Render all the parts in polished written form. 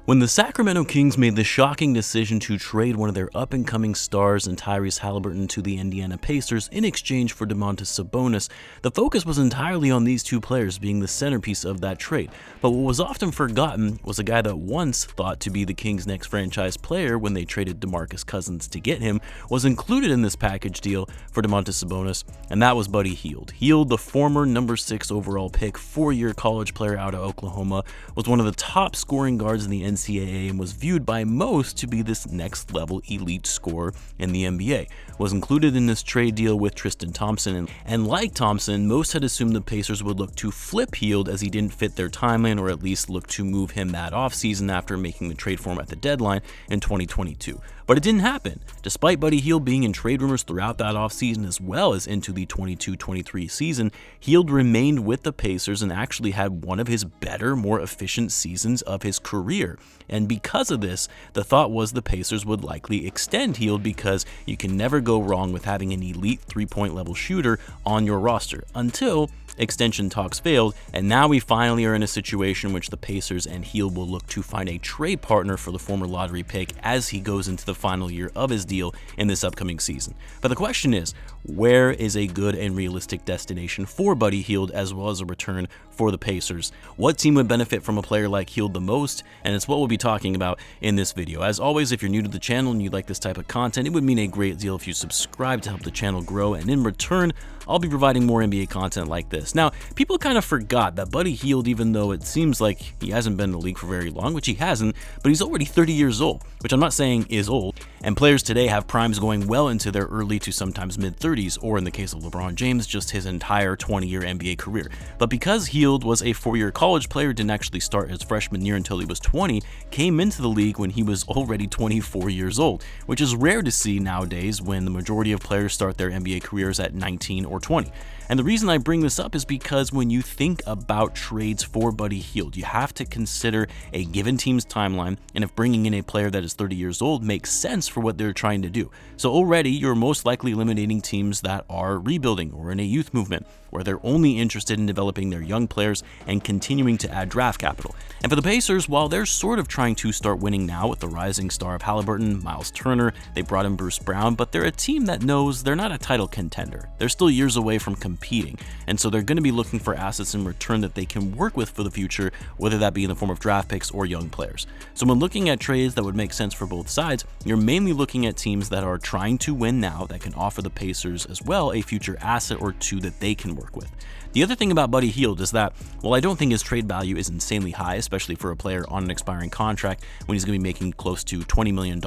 When the Sacramento Kings made the shocking decision to trade one of their up-and-coming stars in Tyrese Haliburton to the Indiana Pacers in exchange for Domantas Sabonis, the focus was entirely on these two players being the centerpiece of that trade. But what was often forgotten was a guy that once thought to be the Kings' next franchise player when they traded DeMarcus Cousins to get him, was included in this package deal for Domantas Sabonis, and that was Buddy Hield. Hield, the former number 6 overall pick, 4-year college player out of Oklahoma, was one of the top scoring guards in the NCAA and was viewed by most to be this next level elite scorer in the NBA. Was included in this trade deal with Tristan Thompson, and like Thompson, most had assumed the Pacers would look to flip Hield as he didn't fit their timeline, or at least look to move him that offseason after making the trade for him at the deadline in 2022. But it didn't happen. Despite Buddy Hield being in trade rumors throughout that offseason as well as into the 22-23 season, Hield remained with the Pacers and actually had one of his better, more efficient seasons of his career. And because of this, the thought was the Pacers would likely extend Hield because you can never go wrong with having an elite three-point level shooter on your roster, until extension talks failed, and now we finally are in a situation in which the Pacers and Hield will look to find a trade partner for the former lottery pick as he goes into the final year of his deal in this upcoming season. But the question is, where is a good and realistic destination for Buddy Hield as well as a return for the Pacers? What team would benefit from a player like Hield the most? And it's what we'll be talking about in this video. As always, if you're new to the channel and you like this type of content, it would mean a great deal if you subscribe to help the channel grow, and in return, I'll be providing more NBA content like this. Now, people kind of forgot that Buddy Hield, even though it seems like he hasn't been in the league for very long, which he hasn't, but he's already 30 years old, which I'm not saying is old, and players today have primes going well into their early to sometimes mid-30s, or in the case of LeBron James, just his entire 20-year NBA career. But because Hield was a 4-year college player, didn't actually start his freshman year until he was 20, came into the league when he was already 24 years old, which is rare to see nowadays when the majority of players start their NBA careers at 19 or 20. And the reason I bring this up is because when you think about trades for Buddy Hield, you have to consider a given team's timeline, and if bringing in a player that is 30 years old makes sense for what they're trying to do. So already you're most likely eliminating teams that are rebuilding or in a youth movement, where they're only interested in developing their young players and continuing to add draft capital. And for the Pacers, while they're sort of trying to start winning now with the rising star of Haliburton, Miles Turner, they brought in Bruce Brown, but they're a team that knows they're not a title contender. They're still years away from competing, and so they're going to be looking for assets in return that they can work with for the future, whether that be in the form of draft picks or young players. So when looking at trades that would make sense for both sides, you're mainly looking at teams that are trying to win now that can offer the Pacers as well a future asset or two that they can work with. The other thing about Buddy Hield is that, while I don't think his trade value is insanely high, especially for a player on an expiring contract when he's going to be making close to $20 million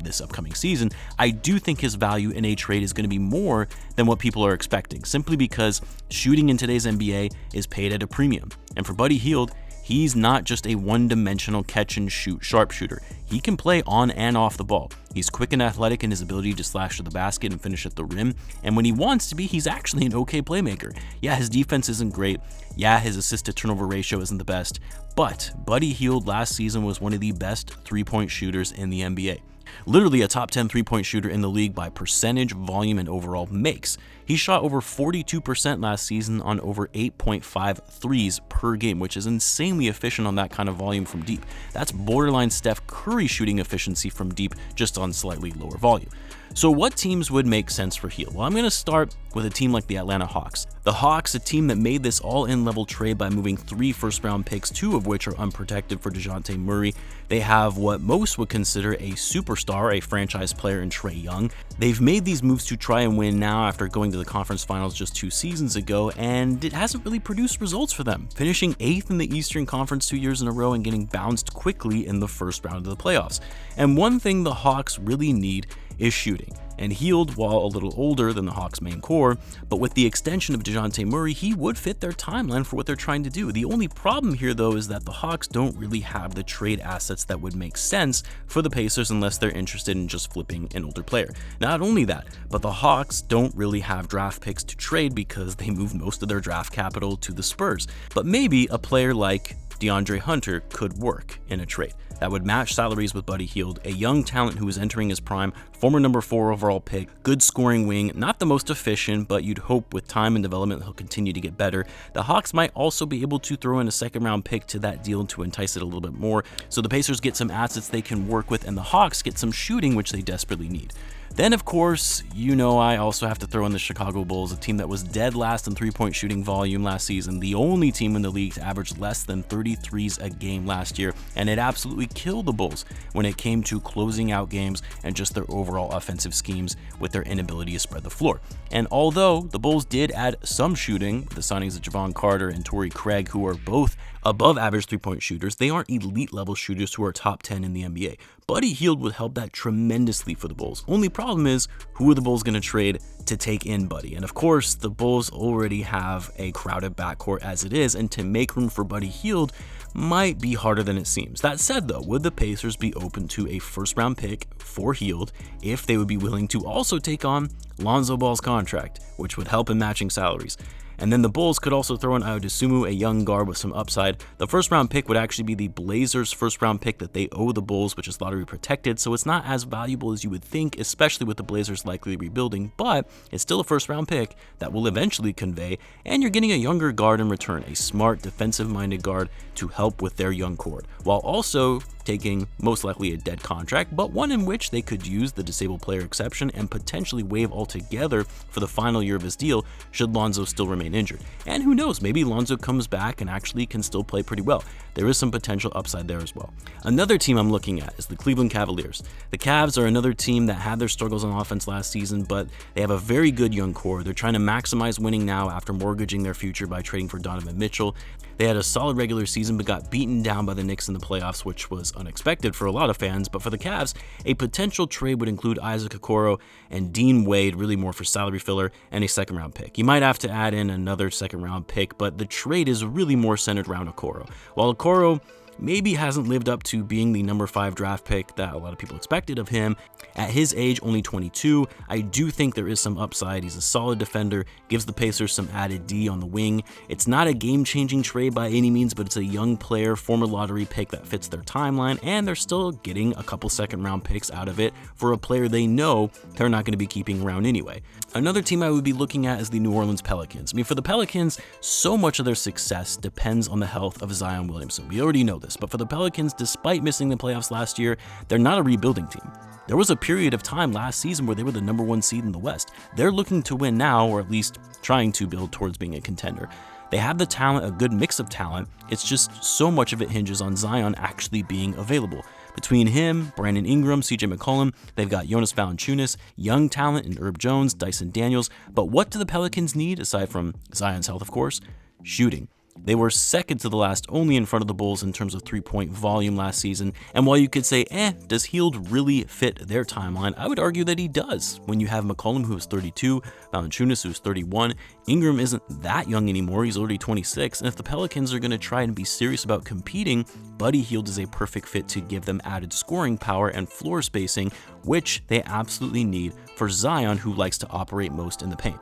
this upcoming season, I do think his value in a trade is going to be more than what people are expecting, simply because shooting in today's NBA is paid at a premium. And for Buddy Hield, he's not just a one-dimensional catch-and-shoot sharpshooter. He can play on and off the ball. He's quick and athletic in his ability to slash to the basket and finish at the rim, and when he wants to be, he's actually an okay playmaker. Yeah, his defense isn't great. Yeah, his assist-to-turnover ratio isn't the best, but Buddy Hield last season was one of the best three-point shooters in the NBA. Literally a top 10 three-point shooter in the league by percentage, volume, and overall makes. He shot over 42% last season on over 8.5 threes per game, which is insanely efficient on that kind of volume from deep. That's borderline Steph Curry shooting efficiency from deep, just on slightly lower volume. So what teams would make sense for Hield? Well, I'm going to start with a team like the Atlanta Hawks. The Hawks, a team that made this all-in level trade by moving 3 first-round picks, 2 of which are unprotected, for DeJounte Murray. They have what most would consider a superstar, a franchise player in Trae Young. They've made these moves to try and win now after going to the conference finals just 2 seasons ago, and it hasn't really produced results for them, finishing 8th in the Eastern Conference 2 years in a row and getting bounced quickly in the first round of the playoffs. And one thing the Hawks really need is shooting. And Hield, while a little older than the Hawks' main core, but with the extension of DeJounte Murray, he would fit their timeline for what they're trying to do. The only problem here, though, is that the Hawks don't really have the trade assets that would make sense for the Pacers unless they're interested in just flipping an older player. Not only that, but the Hawks don't really have draft picks to trade because they moved most of their draft capital to the Spurs. But maybe a player like DeAndre Hunter could work in a trade that would match salaries with Buddy Hield, a young talent who is entering his prime, former number 4 overall pick, good scoring wing, not the most efficient, but you'd hope with time and development he'll continue to get better. The Hawks might also be able to throw in a second-round pick to that deal to entice it a little bit more, so the Pacers get some assets they can work with, and the Hawks get some shooting, which they desperately need. Then, of course, I also have to throw in the Chicago Bulls, a team that was dead last in three-point shooting volume last season, the only team in the league to average less than 33s a game last year, and it absolutely killed the Bulls when it came to closing out games and just their overall offensive schemes with their inability to spread the floor. And although the Bulls did add some shooting with the signings of Javon Carter and Torrey Craig, who are both above average three-point shooters, they aren't elite level shooters who are top 10 in the NBA. Buddy Hield would help that tremendously for the Bulls. Only problem is, who are the Bulls going to trade to take in Buddy? And of course, the Bulls already have a crowded backcourt as it is, and to make room for Buddy Hield might be harder than it seems. That said though, would the Pacers be open to a first-round pick for Hield if they would be willing to also take on Lonzo Ball's contract, which would help in matching salaries? And then the Bulls could also throw in Adesumu, a young guard with some upside. The first-round pick would actually be the Blazers' first-round pick that they owe the Bulls, which is lottery protected, so it's not as valuable as you would think, especially with the Blazers likely rebuilding, but it's still a first-round pick that will eventually convey, and you're getting a younger guard in return, a smart, defensive-minded guard to help with their young core, while also taking most likely a dead contract, but one in which they could use the disabled player exception and potentially waive altogether for the final year of his deal should Lonzo still remain injured. And who knows, maybe Lonzo comes back and actually can still play pretty well. There is some potential upside there as well. Another team I'm looking at is the Cleveland Cavaliers. The Cavs are another team that had their struggles on offense last season, but they have a very good young core. They're trying to maximize winning now after mortgaging their future by trading for Donovan Mitchell. They had a solid regular season but got beaten down by the Knicks in the playoffs, which was unexpected for a lot of fans. But for the Cavs, a potential trade would include Isaac Okoro and Dean Wade, really more for salary filler, and a second-round pick. You might have to add in another second-round pick, but the trade is really more centered around Okoro. While Okoro maybe hasn't lived up to being the number 5 draft pick that a lot of people expected of him. At his age, only 22, I do think there is some upside. He's a solid defender, gives the Pacers some added D on the wing. It's not a game-changing trade by any means, but it's a young player, former lottery pick that fits their timeline, and they're still getting a couple second-round picks out of it for a player they know they're not going to be keeping around anyway. Another team I would be looking at is the New Orleans Pelicans. I mean, for the Pelicans, so much of their success depends on the health of Zion Williamson. We already know this, but for the Pelicans, despite missing the playoffs last year, they're not a rebuilding team. There was a period of time last season where they were the number 1 seed in the West. They're looking to win now, or at least trying to build towards being a contender. They have the talent, a good mix of talent. It's just so much of it hinges on Zion actually being available. Between him, Brandon Ingram, CJ McCollum, they've got Jonas Valanciunas, young talent in Herb Jones, Dyson Daniels. But what do the Pelicans need, aside from Zion's health, of course? Shooting. They were second to the last, only in front of the Bulls in terms of three-point volume last season. And while you could say, does Hield really fit their timeline? I would argue that he does. When you have McCollum, who's 32, Valanciunas, who's 31, Ingram isn't that young anymore, he's already 26. And if the Pelicans are going to try and be serious about competing, Buddy Hield is a perfect fit to give them added scoring power and floor spacing, which they absolutely need for Zion, who likes to operate most in the paint.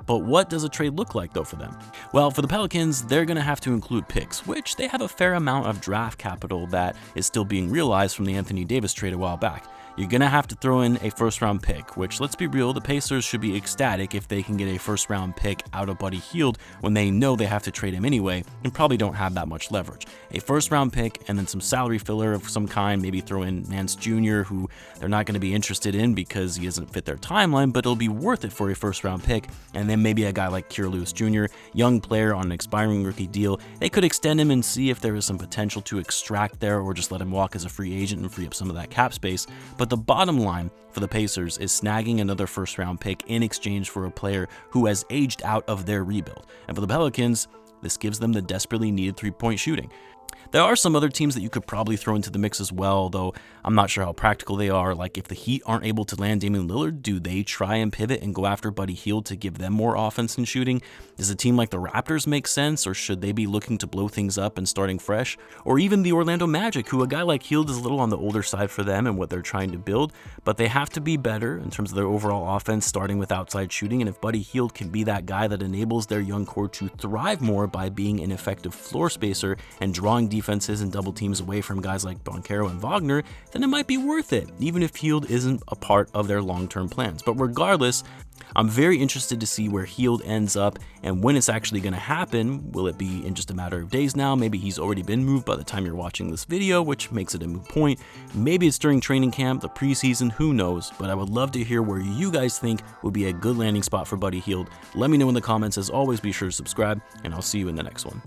But what does a trade look like, though, for them? Well, for the Pelicans, they're going to have to include picks, which they have a fair amount of draft capital that is still being realized from the Anthony Davis trade a while back. You're going to have to throw in a first-round pick, which, let's be real, the Pacers should be ecstatic if they can get a first-round pick out of Buddy Hield when they know they have to trade him anyway and probably don't have that much leverage. A first-round pick and then some salary filler of some kind, maybe throw in Nance Jr., who they're not going to be interested in because he doesn't fit their timeline, but it'll be worth it for a first-round pick, and then maybe a guy like Kira Lewis Jr., young player on an expiring rookie deal. They could extend him and see if there is some potential to extract there or just let him walk as a free agent and free up some of that cap space. But the bottom line for the Pacers is snagging another first-round pick in exchange for a player who has aged out of their rebuild. And for the Pelicans, this gives them the desperately needed three-point shooting. There are some other teams that you could probably throw into the mix as well, though I'm not sure how practical they are. Like, if the Heat aren't able to land Damian Lillard, do they try and pivot and go after Buddy Hield to give them more offense and shooting? Does a team like the Raptors make sense, or should they be looking to blow things up and starting fresh? Or even the Orlando Magic, who a guy like Hield is a little on the older side for them and what they're trying to build, but they have to be better in terms of their overall offense, starting with outside shooting. And if Buddy Hield can be that guy that enables their young core to thrive more by being an effective floor spacer and drawing drawing defenses and double teams away from guys like Boncaro and Wagner, then it might be worth it, even if Hield isn't a part of their long-term plans. But regardless, I'm very interested to see where Hield ends up and when it's actually going to happen. Will it be in just a matter of days now? Maybe he's already been moved by the time you're watching this video, which makes it a moot point. Maybe it's during training camp, the preseason, who knows? But I would love to hear where you guys think would be a good landing spot for Buddy Hield. Let me know in the comments. As always, be sure to subscribe, and I'll see you in the next one.